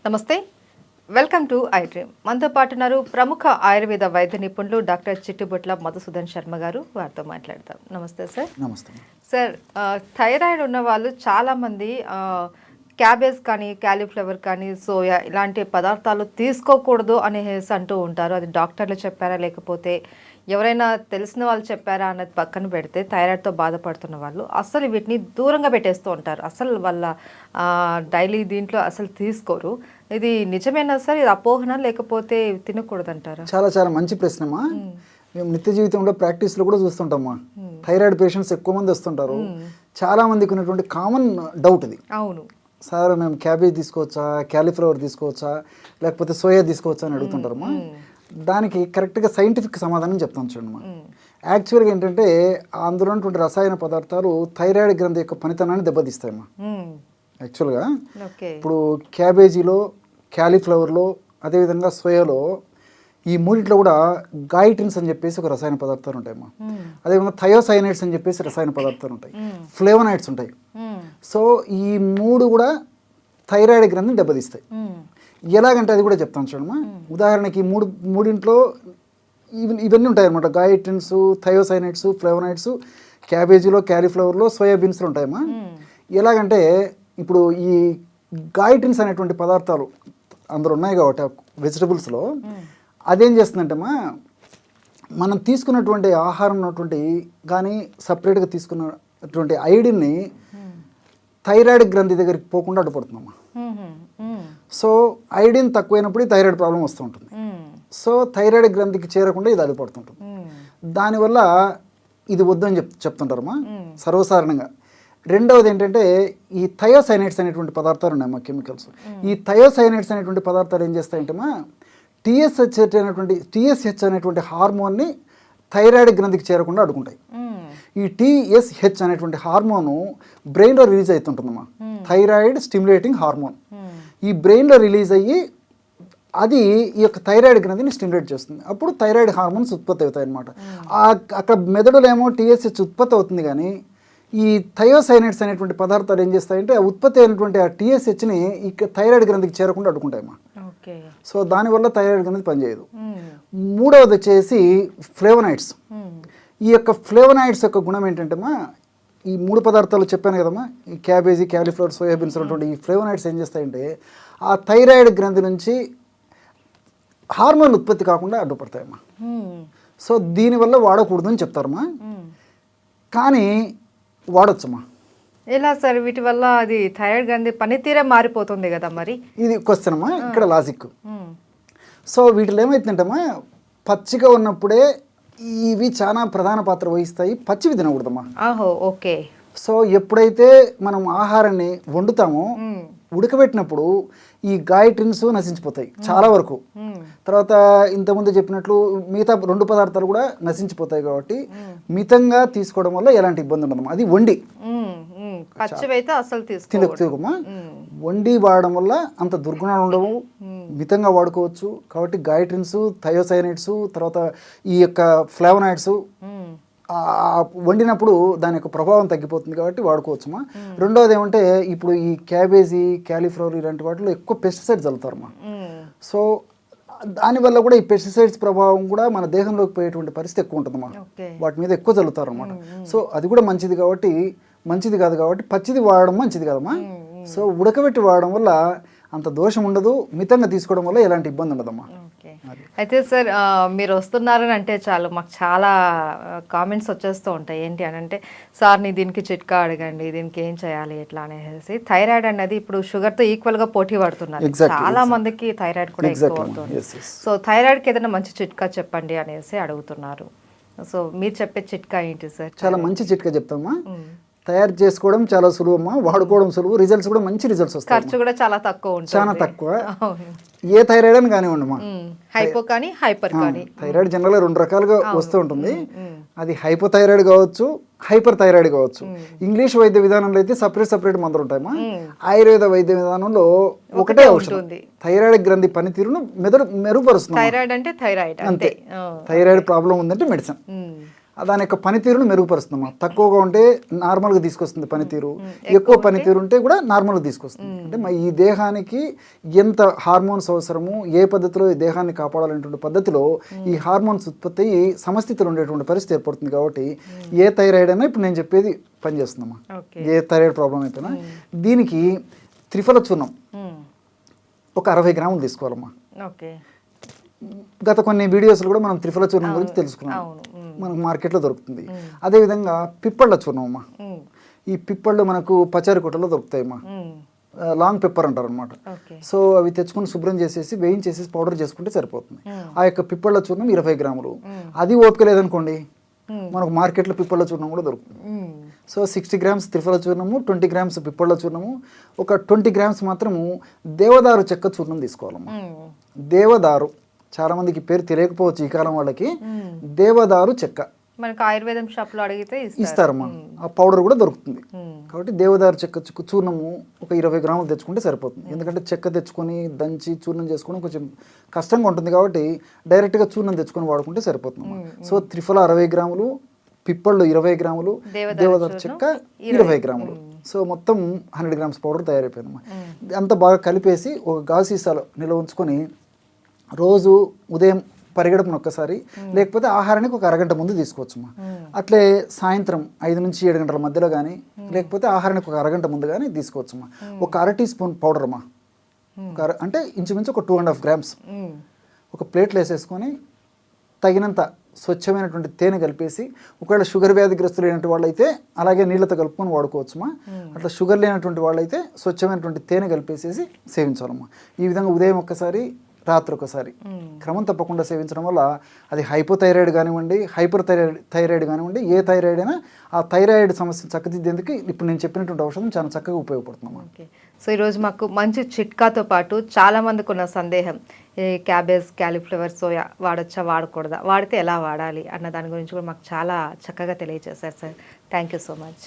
నమస్తే, welcome to I dream. మనతో పాటు ఉన్నారు ప్రముఖ ఆయుర్వేద వైద్య నిపుణులు డాక్టర్ చిట్టిబొట్ల మధుసూదన్ శర్మ గారు. వారితో మాట్లాడతాం. నమస్తే సార్. నమస్తే సార్, థైరాయిడ్ ఉన్న వాళ్ళు చాలామంది క్యాబేజ్ కానీ క్యాలీఫ్లవర్ కానీ సోయా ఇలాంటి పదార్థాలు తీసుకోకూడదు అనేసి అంటూ ఉంటారు. అది డాక్టర్లు చెప్పారా లేకపోతే ఎవరైనా తెలిసిన వాళ్ళు చెప్పారా అన్నది పక్కన పెడితే థైరాయిడ్తో బాధపడుతున్న వాళ్ళు అసలు వీటిని దూరంగా పెట్టేస్తూ ఉంటారు. అసలు వాళ్ళ డైలీ దీంట్లో అసలు తీసుకోరు. ఇది నిజమేనా సార్? ఇది అపోహన లేకపోతే తినకూడదు అంటారా? చాలా చాలా మంచి ప్రశ్నమా. మేము నిత్య జీవితంలో ప్రాక్టీస్లో కూడా చూస్తుంటామా, థైరాయిడ్ పేషెంట్స్ ఎక్కువ మంది వస్తుంటారు. చాలా మందికి ఉన్నటువంటి కామన్ డౌట్ ఇది. అవును సార్, మేము క్యాబేజ్ తీసుకోవచ్చా, క్యాలీఫ్లవర్ తీసుకోవచ్చా, లేకపోతే సోయా తీసుకోవచ్చా అని అడుగుతుంటారమ్మా. దానికి కరెక్ట్గా సైంటిఫిక్ సమాధానం చెప్తాను చూడమ్మా. యాక్చువల్గా ఏంటంటే అందులో ఉన్నటువంటి రసాయన పదార్థాలు థైరాయిడ్ గ్రంథి యొక్క పనితనాన్ని దెబ్బతీస్తాయమ్మా. యాక్చువల్గా ఇప్పుడు క్యాబేజీలో, క్యాలీఫ్లవర్లో, అదేవిధంగా సోయాలో ఈ మూడింట్లో కూడా గాయిట్రిన్స్ అని చెప్పేసి ఒక రసాయన పదార్థాలు ఉంటాయమ్మా. అదేవిధంగా థయోసైనైడ్స్ అని చెప్పేసి రసాయన పదార్థాలు ఉంటాయి, ఫ్లేవనాయిడ్స్ ఉంటాయి. సో ఈ మూడు కూడా థైరాయిడ్ గ్రంథిని దెబ్బతీస్తాయి. ఎలాగంటే అది కూడా చెప్తాను చూడమ్మా. ఉదాహరణకి మూడింట్లో ఇవన్నీ ఉంటాయి అనమాట. గాయిట్రిన్స్, థయోసైనైడ్స్, ఫ్లేవనాయిడ్స్ క్యాబేజీలో, క్యాలీఫ్లవర్లో, సోయాబీన్స్లో ఉంటాయమ్మా. ఎలాగంటే ఇప్పుడు ఈ గాయిట్రిన్స్ అనేటువంటి పదార్థాలు అందులో ఉన్నాయి కాబట్టి వెజిటబుల్స్లో అదేం చేస్తుందంటేమ్మా, మనం తీసుకున్నటువంటి ఆహారం ఉన్నటువంటి కానీ సపరేట్గా తీసుకున్నటువంటి ఐడిన్ని థైరాయిడ్ గ్రంథి దగ్గరికి పోకుండా అడ్డుపడుతుందమ్మా. సో ఐడిన్ తక్కువైనప్పుడు థైరాయిడ్ ప్రాబ్లం వస్తూ ఉంటుంది. సో థైరాయిడ్ గ్రంథికి చేరకుండా ఇది అడ్డుపడుతుంటుంది. దానివల్ల ఇది వద్దని చెప్తుంటారమ్మా సర్వసాధారణంగా. రెండవది ఏంటంటే ఈ థయోసైనైడ్స్ అనేటువంటి పదార్థాలు ఉన్నాయమ్మా, కెమికల్స్. ఈ థయోసైనైడ్స్ అనేటువంటి పదార్థాలు ఏం చేస్తాయంటేమా, టీఎస్హెచ్ అనేటువంటి హార్మోన్ని థైరాయిడ్ గ్రంథికి చేరకుండా అడ్డుకుంటాయి. ఈ టీఎస్హెచ్ అనేటువంటి హార్మోను బ్రెయిన్లో రిలీజ్ అవుతుంటుందమ్మా. థైరాయిడ్ స్టిమ్యులేటింగ్ హార్మోన్ ఈ బ్రెయిన్లో రిలీజ్ అయ్యి అది ఈ యొక్క థైరాయిడ్ గ్రంథిని స్టిమ్యులేట్ చేస్తుంది. అప్పుడు థైరాయిడ్ హార్మోన్స్ ఉత్పత్తి అవుతాయి అన్నమాట. అక్కడ మెదడులో ఏమో టీఎస్హెచ్ ఉత్పత్తి అవుతుంది, కానీ ఈ థయోసైనైడ్స్ అనేటువంటి పదార్థాలు ఏం చేస్తాయంటే ఆ ఉత్పత్తి అయినటువంటి ఆ టీఎస్హెచ్ని ఇక థైరాయిడ్ గ్రంథికి చేరకుండా అడ్డుకుంటాయమ్మా. సో దానివల్ల థైరాయిడ్ గ్రంథి పనిచేయదు. మూడవది వచ్చేసి ఫ్లేవనాయిడ్స్. ఈ యొక్క ఫ్లేవనాయిడ్స్ యొక్క గుణం ఏంటంటేమా, ఈ మూడు పదార్థాలు చెప్పాను కదమ్మా, ఈ క్యాబేజీ, క్యాలీఫ్లవర్, సోయాబీన్స్ ఉన్నటువంటి ఈ ఫ్లేవనాయిడ్స్ ఏం చేస్తాయంటే ఆ థైరాయిడ్ గ్రంథి నుంచి హార్మోన్ ఉత్పత్తి కాకుండా అడ్డుపడతాయమ్మా. సో దీనివల్ల వాడకూడదు అని చెప్తారమ్మా, కానీ వాడొచ్చమ్మా. ఎలా సార్? వీటి వల్ల అది థైరాయిడ్ గ్రంథి పనితీరే మారిపోతుంది కదా మరి. ఇది క్వశ్చన్ అమ్మా, ఇక్కడ లాజిక్. సో వీటిలో ఏమైతుందంటమ్మా, పచ్చిగా ఉన్నప్పుడే ఇవి చాలా ప్రధాన పాత్ర వహిస్తాయి. పచ్చివి తినకూడదమ్మా. ఓకే. సో ఎప్పుడైతే మనం ఆహారాన్ని వండుతామో ఉడకబెట్టినప్పుడు ఈ గాయిట్రిన్స్ నశించిపోతాయి చాలా వరకు. తర్వాత ఇంతకుముందు చెప్పినట్లు మిగతా రెండు పదార్థాలు కూడా నశించిపోతాయి. కాబట్టి మితంగా తీసుకోవడం వల్ల ఎలాంటి ఇబ్బంది ఉండదమ్మా. అది వండి తినమ్మా. వండి వాడడం వల్ల అంత దుర్గుణాలు ఉండవు, మితంగా వాడుకోవచ్చు. కాబట్టి గాయిట్రిన్స్, థయోసైనైడ్స్, తర్వాత ఈ యొక్క ఫ్లేవనాయిడ్స్ వండినప్పుడు దాని యొక్క ప్రభావం తగ్గిపోతుంది కాబట్టి వాడుకోవచ్చుమా. రెండవది ఏమంటే, ఇప్పుడు ఈ క్యాబేజీ, క్యాలీఫ్లవర్ ఇలాంటి వాటిలో ఎక్కువ పెస్టిసైడ్స్ చల్లుతారమ్మా. సో దానివల్ల కూడా ఈ పెస్టిసైడ్స్ ప్రభావం కూడా మన దేహంలోకి పోయేటువంటి పరిస్థితి ఎక్కువ ఉంటుందమ్మా. వాటి మీద ఎక్కువ చల్లుతారు అనమాట. సో అది కూడా మంచిది కాబట్టి మంచిది కాదు కాబట్టి పచ్చిది వాడడం మంచిది కదమ్మా. సో ఉడకబెట్టి వాడడం వల్ల అంత దోషం ఉండదు, మితంగా తీసుకోవడం వల్ల ఎలాంటి ఇబ్బంది ఉండదమ్మా. అయితే సార్, మీరు వస్తున్నారని అంటే చాలు మాకు చాలా కామెంట్స్ వచ్చేస్తూ ఉంటాయి. ఏంటి అని అంటే, సార్ని దీనికి చిట్కా అడగండి, దీనికి ఏం చేయాలి ఎట్లా అనేసి. థైరాయిడ్ అనేది ఇప్పుడు షుగర్తో ఈక్వల్గా పోటీ పడుతున్నారు. చాలా మందికి థైరాయిడ్ కూడా ఎక్కువ అవుతుంది. సో థైరాయిడ్కి ఏదైనా మంచి చిట్కా చెప్పండి అనేసి అడుగుతున్నారు. సో మీరు చెప్పే చిట్కా ఏంటి సార్? చాలా మంచి చిట్కా చెప్తామా. తయారు చేసుకోవడం చాలా సులువమ్మా, వాడుకోవడం సులువు, రిజల్ట్స్ కూడా మంచి రిజల్ట్స్ వస్తాయి. ఖర్చు కూడా చాలా తక్కువ ఉంటుంది. చాలా తక్కువ. ఏ థైరాయిడ్ అని కానివ్వండి, హైపో కానీ హైపర్ కానీ. థైరాయిడ్ జనరల్గా రెండు రకాలుగా వస్తూ ఉంటుంది. అది హైపోథైరాయిడ్ కావచ్చు, హైపర్ థైరాయిడ్ కావచ్చు. ఇంగ్లీష్ వైద్య విధానంలో అయితే సపరేట్ మందులు ఉంటాయమ్మా. ఆయుర్వేద వైద్య విధానంలో ఒకటే ఔషధం థైరాయిడ్ గ్రంథి పనితీరును మెరుగుపరుస్తుంది. థైరాయిడ్ అంటే థైరాయిడ్ అంతే. థైరాయిడ్ ప్రాబ్లం ఉందంటే మెడిసిన్. దాని యొక్క పనితీరును మెరుగుపరుస్తుందమ్మా. తక్కువగా ఉంటే నార్మల్గా తీసుకొస్తుంది పనితీరు, ఎక్కువ పనితీరు ఉంటే కూడా నార్మల్గా తీసుకొస్తుంది. అంటే ఈ దేహానికి ఎంత హార్మోన్స్ అవసరము, ఏ పద్ధతిలో ఈ దేహాన్ని కాపాడాలనేటువంటి పద్ధతిలో ఈ హార్మోన్స్ ఉత్పత్తి అయ్యి సమస్థితిలో ఉండేటువంటి పరిస్థితి ఏర్పడుతుంది. కాబట్టి ఏ థైరాయిడ్ అయినా ఇప్పుడు నేను చెప్పేది పనిచేస్తుందమ్మా. ఏ థైరాయిడ్ ప్రాబ్లం అయిపోయినా దీనికి త్రిఫల చూర్ణం ఒక 60 గ్రాములు తీసుకోవాలమ్మా. గత కొన్ని వీడియోస్లో కూడా మనం త్రిఫల చూర్ణం గురించి తెలుసుకున్నాం, మనకు మార్కెట్లో దొరుకుతుంది. అదేవిధంగా పిప్పళ్ళ చూర్ణం అమ్మా. ఈ పిప్పళ్ళు మనకు పచారికోటలో దొరుకుతాయమ్మా, లాంగ్ పెప్పర్ అంటారు అనమాట. సో అవి తెచ్చుకొని శుభ్రం చేసేసి వేయించేసి పౌడర్ చేసుకుంటే సరిపోతుంది. ఆ యొక్క పిప్పళ్ళ చూర్ణం 20 గ్రాములు. అది ఓపిక లేదనుకోండి, మనకు మార్కెట్లో పిప్పళ్ళ చూర్ణం కూడా దొరుకుతుంది. సో 60 గ్రామ్స్ త్రిఫల చూర్ణము, 20 గ్రామ్స్ పిప్పళ్ళ చూర్ణము, ఒక 20 గ్రామ్స్ మాత్రము దేవదారు చెక్క చూర్ణం తీసుకోవాలమ్మా. దేవదారు చాలా మందికి పేరు తెలియకపోవచ్చు ఈ కాలం వాళ్ళకి. దేవదారు చెక్క మనకు ఆయుర్వేదం షాప్లో అడిగితే ఇస్తారమ్మా. ఆ పౌడర్ కూడా దొరుకుతుంది. కాబట్టి దేవదారు చెక్క చూర్ణము ఒక 20 గ్రాములు తెచ్చుకుంటే సరిపోతుంది. ఎందుకంటే చెక్క తెచ్చుకొని దంచి చూర్ణం చేసుకోవడం కొంచెం కష్టంగా ఉంటుంది. కాబట్టి డైరెక్ట్గా చూర్ణం తెచ్చుకొని వాడుకుంటే సరిపోతుంది. సో త్రిఫల 60 గ్రాములు, పిప్పళ్ళు 20 గ్రాములు, దేవదారు చెక్క 20 గ్రాములు. సో మొత్తం 100 గ్రామ్స్ పౌడర్ తయారైపోయిందమ్మా. అంత బాగా కలిపేసి ఒక గాజు సీసాలో నిల్వ ఉంచుకొని రోజు ఉదయం పరిగెడపను ఒక్కసారి, లేకపోతే ఆహారానికి ఒక అరగంట ముందు తీసుకోవచ్చమ్మా. అట్లే సాయంత్రం 5 నుంచి 7 గంటల మధ్యలో కానీ, లేకపోతే ఆహారానికి ఒక అరగంట ముందు కానీ తీసుకోవచ్చమ్మా. ఒక 1/2 టీ స్పూన్ పౌడర్ అమ్మా, అంటే ఇంచుమించు ఒక 2.5 గ్రామ్స్ ఒక ప్లేట్లో వేసేసుకొని తగినంత స్వచ్ఛమైనటువంటి తేనె కలిపేసి, ఒకవేళ షుగర్ వ్యాధిగ్రస్తులు లేనటువంటి వాళ్ళైతే అలాగే నీళ్ళతో కలుపుకొని వాడుకోవచ్చుమా. అట్లా షుగర్ లేనటువంటి వాళ్ళైతే స్వచ్ఛమైనటువంటి తేనె కలిపేసేసి సేవించాలమ్మా. ఈ విధంగా ఉదయం ఒక్కసారి, రాత్రి ఒకసారి క్రమం తప్పకుండా సేవించడం వల్ల అది హైపోథైరాయిడ్ కానివ్వండి, హైపర్ థైరాయిడ్ కానివ్వండి, ఏ థైరాయిడ్ అయినా ఆ థైరాయిడ్ సమస్యను చక్కదిద్దేందుకు ఇప్పుడు నేను చెప్పినటువంటి ఔషధం చాలా చక్కగా ఉపయోగపడుతుంది. ఓకే, సో ఈరోజు మాకు మంచి చిట్కాతో పాటు చాలా మందికి ఉన్న సందేహం, ఈ క్యాబేజ్, క్యాలీఫ్లవర్, సోయా వాడచ్చా, వాడకూడదా, వాడితే ఎలా వాడాలి అన్న దాని గురించి కూడా మాకు చాలా చక్కగా తెలియజేశారు sir. Thank you so much.